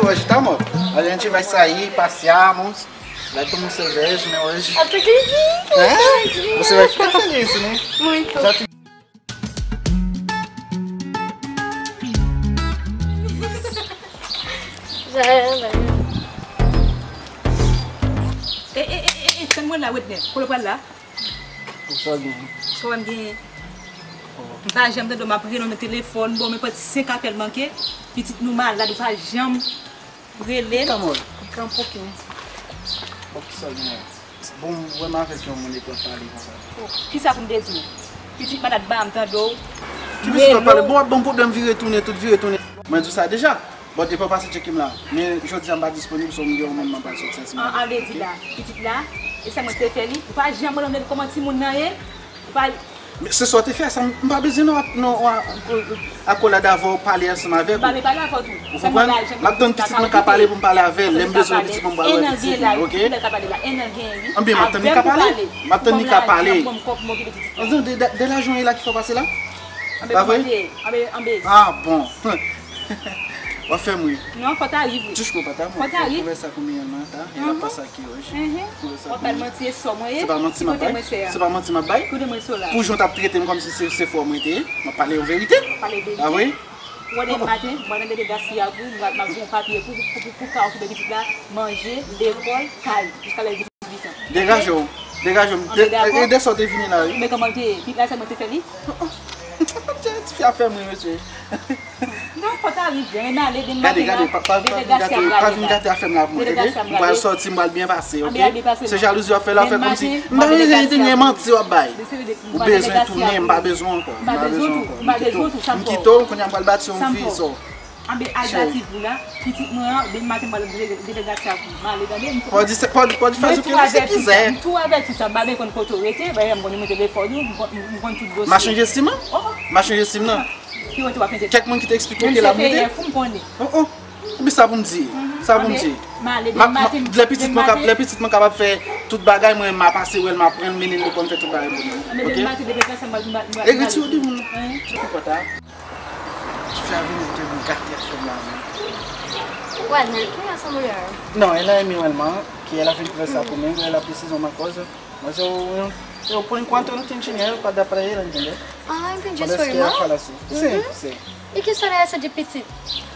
hoje, tá, amor? A gente vai sair, passearmos, vai tomar cerveja, né, hoje. Eu tô acreditando. É? Você vai ficar feliz, né? Muito. Já te... Já é, Kan mo la wet ne ko la la Sozinho. so am gen pas jamais de ma prendre no téléphone bon mais pas 5 appels manqués petit nous mal là pas jamais relé Tá, amor? Fica um pouquinho. Um pouquinho sozinho. Bom, vraiment avec un monde pour parler comme ça. qui ça pour me dire petit madame bam tando Tu veux se parler? Bon problème, vie retourner, tout vie retourner. Moi, tout ça déjà. Bon, tu peux passer check là. Mais je dis, je suis disponible sur le milieu, on m'a pas sorti. allez dit là petit là et ça m'a fait faire pas jamais me comment ti moun nan pas Mais ce soir, tu fais ça, je n'ai pas besoin de coller d'avant parler ensemble avec pas me parler avant tout vous comprenez? Je donne petit peu de parler pour parler avec elle, l'aime besoin petit peu de parler avec elle, ok? On bien, maintenant, ni qu'à parler. Maintenant, ni qu'à parler. De l'argent est là qu'il faut passer là? Pas vrai? Ah bon. On va faire moi. Non, faut t'arriver. Tu ne peux pas Faut t'arriver. On va ça combien de temps? Il va passer qui aujourd'hui? On va pas mentir sur moi. C'est pas mentir ma baille. C'est pas mentir ma baille. Pour je t'ai traité comme si c'est fort moi était. On parler en vérité. Ah oui? On est matin, on va demander des à vous, on va faire un papier pour faire un petit là, manger, l'école, caille, jusqu'à les 18 ans. Dégagez-vous. Dégagez-vous. Et dès que tu es venu là. Mais comment tu es? Là, ça m'a fait Tu fais affaire moi monsieur. Non, faut t'arriver. Regardez, pas venir gâter affaire là pour moi. On va sortir, on va bien passer, ok? C'est jalousie à faire là, fait comme si. Je ne mentir au bail. Ou besoin de tourner, pas besoin encore. Pas besoin tout ça. On quitte, on a pas le bâtir on vit ça. Pode fazer o que você quiser. Mas changer sim, mas changer sim não. Quer que te explique o que ela me dit? Oh, mais ça vous me dit, ça vous me dit. Les petites m'ont capable faire toute bagaille moi m'a passé ou elle m'a prendre menine de comme fait tout bagaille. OK? Et que tu dis mon. Tu peux pas. Tu fais venir te me gâter sur la. Wagner, quem é essa mulher? Não, ela é minha irmã, que ela veio conversar comigo, ela precisa de uma coisa, mas eu por enquanto eu não tenho dinheiro para dar para ela, entendeu? Ah, entendi. Parece Sua que irmã? ela fala assim. Sim, sim. E que história é essa de Petit?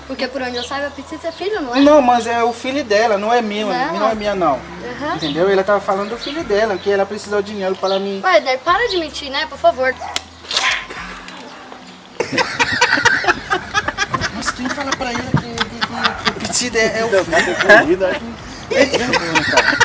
Porque por onde eu saiba, Petit é filho, não é? Não, mas é o filho dela, não é meu, não é minha não. Uhum. Entendeu? Ela tava falando do filho dela, que ela precisa de dinheiro para mim. Wagner, para de mentir, né? Por favor. Mas quem fala para ela que o Petit é o filho? É?